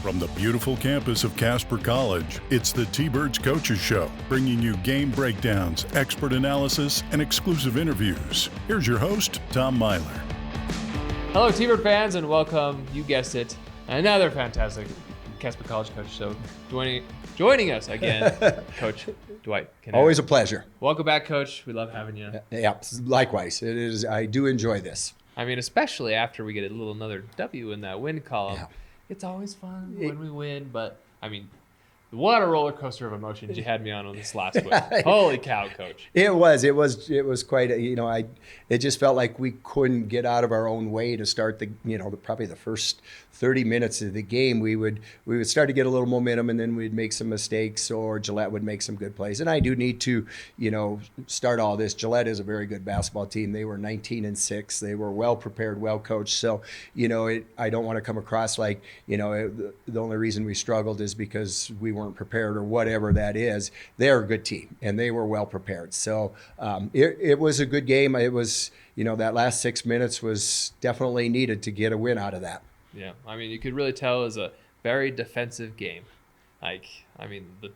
From the beautiful campus of Casper College, it's the T-Birds Coaches Show, bringing you game breakdowns, expert analysis, and exclusive interviews. Here's your host, Tom Myler. Hello, T-Bird fans, and welcome, you guessed it, another fantastic Casper College Coach Show. Joining us again, Coach Dwight Kinnear. Always a pleasure. Welcome back, Coach. We love having you. Yeah, likewise. It is. I do enjoy this. I mean, especially after we get another W in that win column. Yeah. It's always fun when we win, but I mean, what a roller coaster of emotions you had me on this last week. Holy cow, Coach. It was quite a, it just felt like we couldn't get out of our own way to start probably the first 30 minutes of the game. We would start to get a little momentum, and then we'd make some mistakes, or Gillette would make some good plays. And I do need to, start all this. Gillette is a very good basketball team. They were 19-6. They were well prepared, well coached. So, I don't want to come across like, the only reason we struggled is because we weren't prepared or whatever that is. They're a good team, and they were well prepared. So it was a good game. It was, that last 6 minutes was definitely needed to get a win out of that. Yeah, I mean, you could really tell it was a very defensive game. The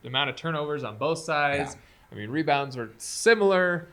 amount of turnovers on both sides. Yeah. I mean, rebounds were similar.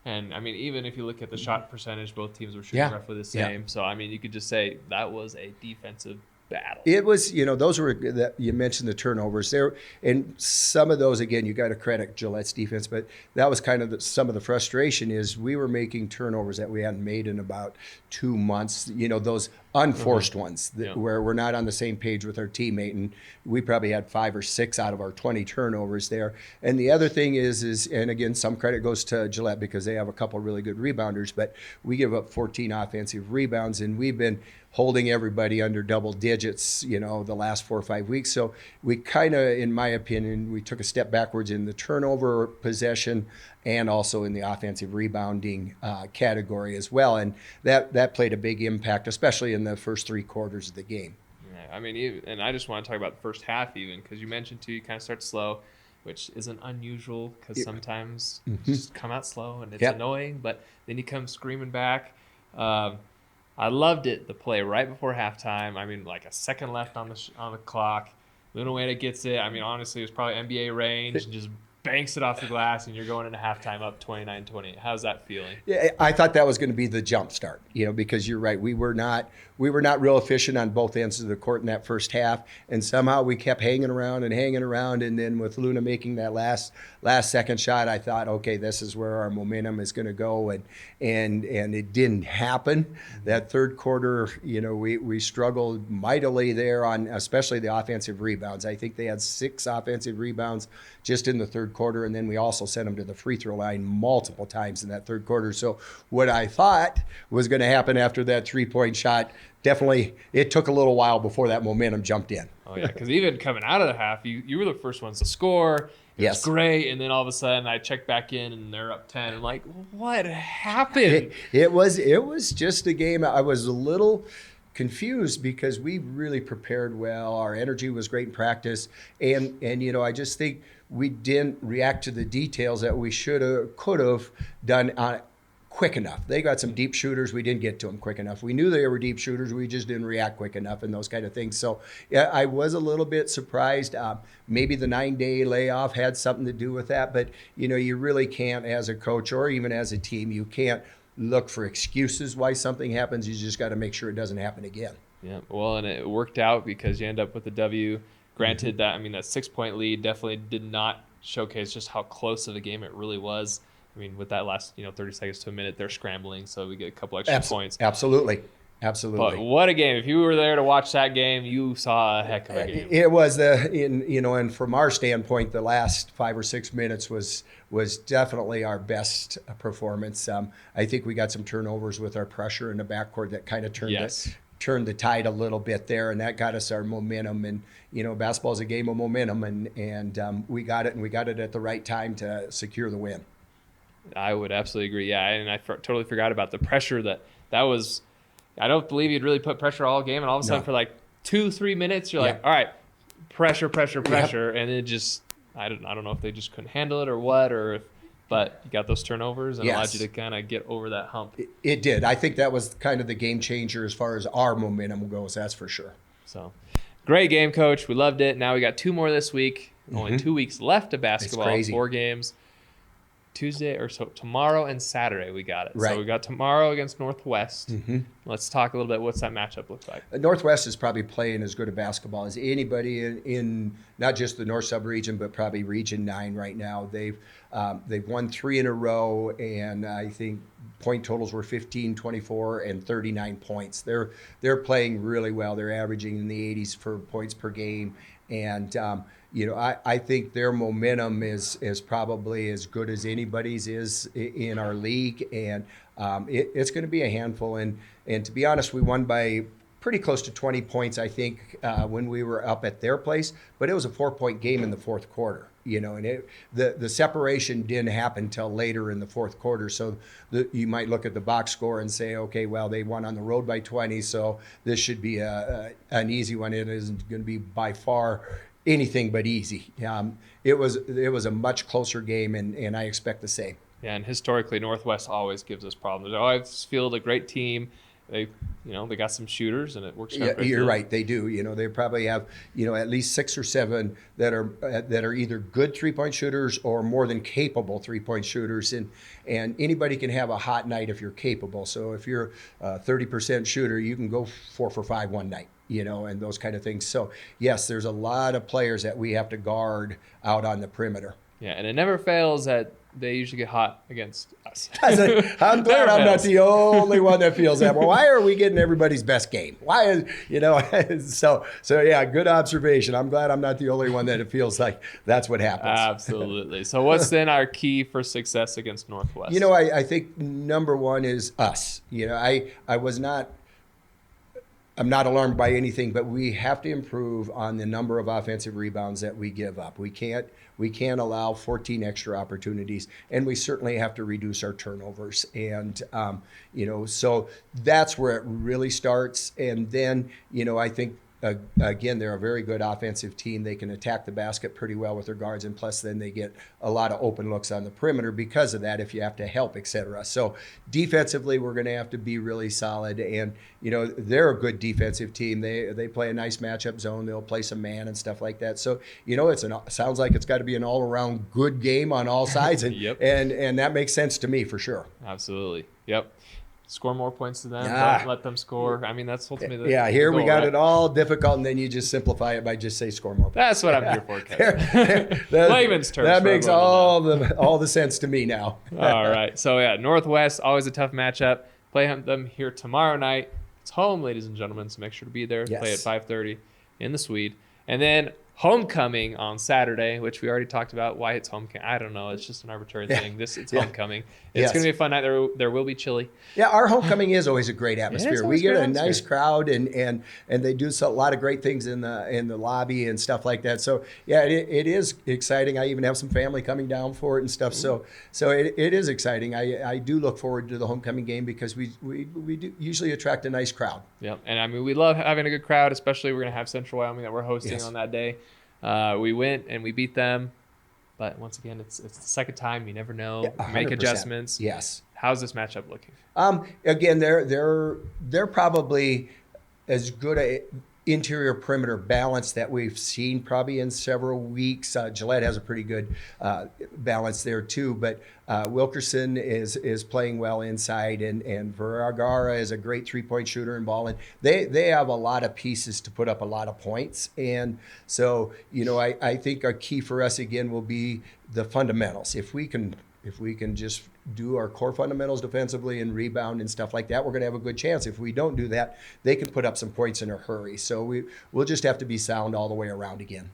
And, I mean, even if you look at the shot percentage, both teams were shooting roughly the same. Yeah. So, I mean, you could just say that was a defensive battle. It was, those were, you mentioned the turnovers there, and some of those, again, you got to credit Gillette's defense, but that was kind of some of the frustration is we were making turnovers that we hadn't made in about 2 months, those unforced ones where we're not on the same page with our teammate, and we probably had 5 or 6 out of our 20 turnovers there. And the other thing is, and again, some credit goes to Gillette because they have a couple really good rebounders, but we give up 14 offensive rebounds, and we've been holding everybody under double digits, the last 4 or 5 weeks. So we kind of, in my opinion, we took a step backwards in the turnover possession and also in the offensive rebounding category as well. And that played a big impact, especially in the first 3 quarters of the game. Yeah, I mean, and I just want to talk about the first half even, because you mentioned too, you kind of start slow, which isn't unusual because sometimes you just come out slow and it's annoying, but then you come screaming back. I loved it, the play right before halftime. I mean, like a second left on the clock. Luna Weda gets it. I mean, honestly, it was probably NBA range and just banks it off the glass, and you're going into halftime up 29-28. How's that feeling? Yeah, I thought that was going to be the jump start, because you're right. We were not real efficient on both ends of the court in that first half, and somehow we kept hanging around, and then with Luna making that last second shot, I thought, okay, this is where our momentum is going to go, and it didn't happen. That third quarter, we struggled mightily there on especially the offensive rebounds. I think they had 6 offensive rebounds just in the third quarter, and then we also sent them to the free throw line multiple times in that third quarter. So what I thought was going to happen after that 3-point shot, definitely it took a little while before that momentum jumped in. Oh, yeah, because even coming out of the half, you were the first ones to score. It was great, and then all of a sudden I checked back in, and they're up 10. I'm like, what happened? It was just a game. I was a little confused because we really prepared well. Our energy was great in practice, and I just think we didn't react to the details that we could have done quick enough. They got some deep shooters. We didn't get to them quick enough. We knew they were deep shooters. We just didn't react quick enough and those kind of things. So yeah, I was a little bit surprised. Maybe the 9-day layoff had something to do with that, but you really can't, as a coach or even as a team, you can't look for excuses why something happens. You just got to make sure it doesn't happen again. Yeah, well, and it worked out because you end up with the W. Granted, that 6-point lead definitely did not showcase just how close of a game it really was. I mean, with that last 30 seconds to a minute, they're scrambling, so we get a couple extra points. Absolutely. But what a game! If you were there to watch that game, you saw a heck of a game. It was and from our standpoint, the last 5 or 6 minutes was definitely our best performance. I think we got some turnovers with our pressure in the backcourt that kind of turned the tide a little bit there, and that got us our momentum. And basketball is a game of momentum, and we got it, and we got it at the right time to secure the win. I would absolutely agree. Yeah, and I totally forgot about the pressure that was. I don't believe you'd really put pressure all game, and all of a sudden for like 2-3 minutes, you're like, all right, pressure, and it just I don't know if they just couldn't handle it or what, but you got those turnovers and allowed you to kind of get over that hump. It did. I think that was kind of the game changer as far as our momentum goes. That's for sure. So, great game, Coach. We loved it. Now we got 2 more this week. Only 2 weeks left of basketball. It's crazy. 4 games. Tuesday or so tomorrow and Saturday we got it. Right. So we got tomorrow against Northwest. Let's talk a little bit. What's that matchup look like? Northwest is probably playing as good a basketball as anybody in not just the North Sub-region, but probably Region 9 right now. They've won 3 in a row, and I think point totals were 15, 24, and 39 points. They're playing really well. They're averaging in the 80s for points per game, and I think their momentum is probably as good as anybody's is in our league, and it's going to be a handful. And to be honest, we won by pretty close to 20 points, I think, when we were up at their place. But it was a 4-point game in the fourth quarter, and the separation didn't happen until later in the fourth quarter. So you might look at the box score and say, okay, well, they won on the road by 20, so this should be an easy one. It isn't going to be by far anything but easy. It was a much closer game, and I expect the same. Yeah, and historically, Northwest always gives us problems. They always field a great team. They got some shooters, and it works out. Yeah, you're right. They do. They probably have at least 6 or 7 that are either good 3-point shooters or more than capable 3-point shooters, and anybody can have a hot night if you're capable. So if you're a 30% shooter, you can go 4 for 5 one night. And those kind of things. So, yes, there's a lot of players that we have to guard out on the perimeter. Yeah, and it never fails that they usually get hot against us. I'm glad I'm not the only one that feels that. Well, why are we getting everybody's best game? Why is, so yeah, good observation. I'm glad I'm not the only one that it feels like that's what happens. Absolutely. So what's then our key for success against Northwest? I think number one is us. I'm not alarmed by anything, but we have to improve on the number of offensive rebounds that we give up. We can't allow 14 extra opportunities, and we certainly have to reduce our turnovers. And so that's where it really starts. And then I think again, they're a very good offensive team. They can attack the basket pretty well with their guards, and plus then they get a lot of open looks on the perimeter because of that if you have to help, etc. So defensively, we're going to have to be really solid, and they're a good defensive team. They play a nice matchup zone. They'll play some man and stuff like that. So sounds like it's got to be an all-around good game on all sides, and Yep. and that makes sense to me for sure. Absolutely. Yep. Score more points to them. Don't let them score. I mean, that's ultimately the here goal, we got right? it all difficult, and then you just simplify it by just say score more points. That's what I'm here for, Kevin. Layman's terms. That makes all the sense to me now. All right. So, yeah, Northwest, always a tough matchup. Play them here tomorrow night. It's home, ladies and gentlemen, so make sure to be there. Yes. Play at 5:30 in the Swede. And then homecoming on Saturday, which we already talked about. Why it's homecoming, I don't know. It's just an arbitrary thing. It's homecoming. It's going to be a fun night. There will be chilly. Yeah, our homecoming is always a great atmosphere. We get a nice crowd, and they do a lot of great things in the lobby and stuff like that. So yeah, it is exciting. I even have some family coming down for it and stuff. So it is exciting. I do look forward to the homecoming game because we do usually attract a nice crowd. Yeah, and I mean we love having a good crowd, especially we're going to have Central Wyoming that we're hosting on that day. We went and we beat them, but once again, it's the second time. You never know. Yeah, make adjustments. Yes. How's this matchup looking? Again, they're probably as good a interior perimeter balance that we've seen probably in several weeks. Gillette has a pretty good balance there too, but Wilkerson is playing well inside, and Vergara is a great 3-point shooter and ball, and they have a lot of pieces to put up a lot of points. And so I think a key for us again will be the fundamentals. If we can just do our core fundamentals defensively and rebound and stuff like that, we're going to have a good chance. If we don't do that, they can put up some points in a hurry. So we'll just have to be sound all the way around again.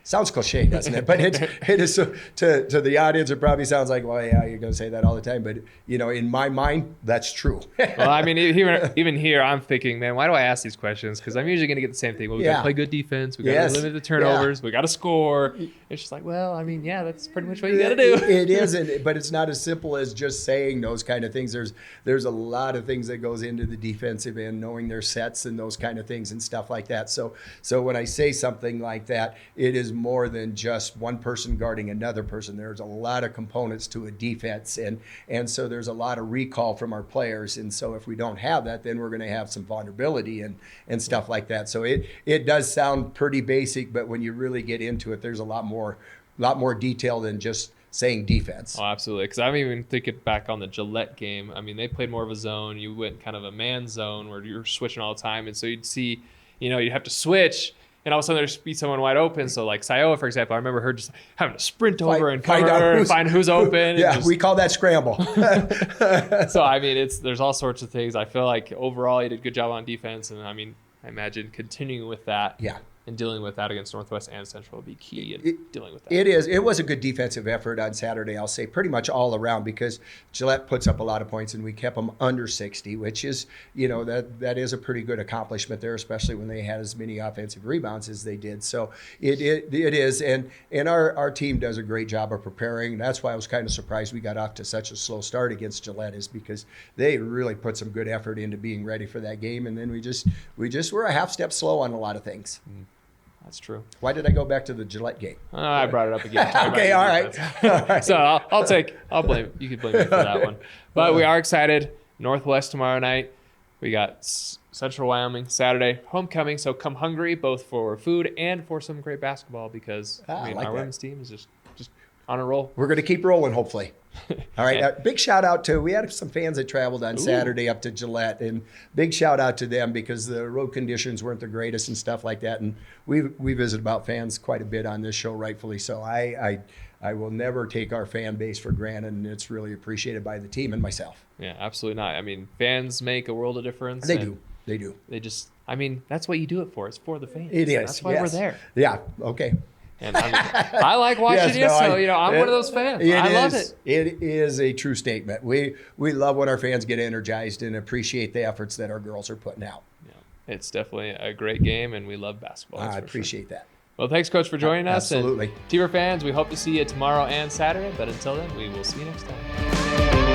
Sounds cliche, doesn't it? But it is to the audience. It probably sounds like, well, yeah, you're going to say that all the time. But in my mind, that's true. Well, I mean, even here, I'm thinking, man, why do I ask these questions? Because I'm usually going to get the same thing. Well, we got to play good defense. We got to limit the turnovers. We got to score. It's just like, well, I mean, yeah, that's pretty much what you got to do. It isn't, but it's not as simple as just saying those kind of things. There's a lot of things that goes into the defensive end, knowing their sets and those kind of things and stuff like that. So when I say something like that, it is more than just one person guarding another person. There's a lot of components to a defense, and so there's a lot of recall from our players. And so if we don't have that, then we're going to have some vulnerability and stuff like that. So it does sound pretty basic, but when you really get into it, there's a lot more detail than just saying defense. Oh, absolutely. Because I'm even thinking back on the Gillette game. I mean, they played more of a zone. You went kind of a man zone where you're switching all the time. And so you'd see, you'd have to switch, and all of a sudden there'd be someone wide open. So like Siowa, for example, I remember her just having to sprint over and cover and find who's open. Yeah, we call that scramble. So, I mean, there's all sorts of things. I feel like overall you did a good job on defense. And I mean, I imagine continuing with that. Yeah. And dealing with that against Northwest and Central will be key in dealing with that. It is. It was a good defensive effort on Saturday, I'll say, pretty much all around, because Gillette puts up a lot of points and we kept them under 60, which is, that is a pretty good accomplishment there, especially when they had as many offensive rebounds as they did. So it is. And our team does a great job of preparing. That's why I was kind of surprised we got off to such a slow start against Gillette, is because they really put some good effort into being ready for that game. And then we just were a half step slow on a lot of things. That's true. Why did I go back to the Gillette game? I brought it up again. Okay, all right. So I'll blame you. Can blame me for that one. But we are excited. Northwest tomorrow night. We got Central Wyoming Saturday homecoming. So come hungry, both for food and for some great basketball, because our women's team is just on a roll. We're going to keep rolling, hopefully. All right. Big shout out to, we had some fans that traveled on Saturday up to Gillette, and big shout out to them because the road conditions weren't the greatest and stuff like that. And we visit about fans quite a bit on this show, rightfully so. I will never take our fan base for granted, and it's really appreciated by the team and myself. Yeah, absolutely not. I mean, fans make a world of difference. They do. They just, that's what you do it for. It's for the fans. It is. That's why we're there. Yeah. Okay. And I like watching you, so I'm one of those fans. I love it. It is a true statement. We love when our fans get energized and appreciate the efforts that our girls are putting out. Yeah, it's definitely a great game, and we love basketball. I appreciate that. Well, thanks, Coach, for joining us. Absolutely. And T-Bird fans, we hope to see you tomorrow and Saturday. But until then, we will see you next time.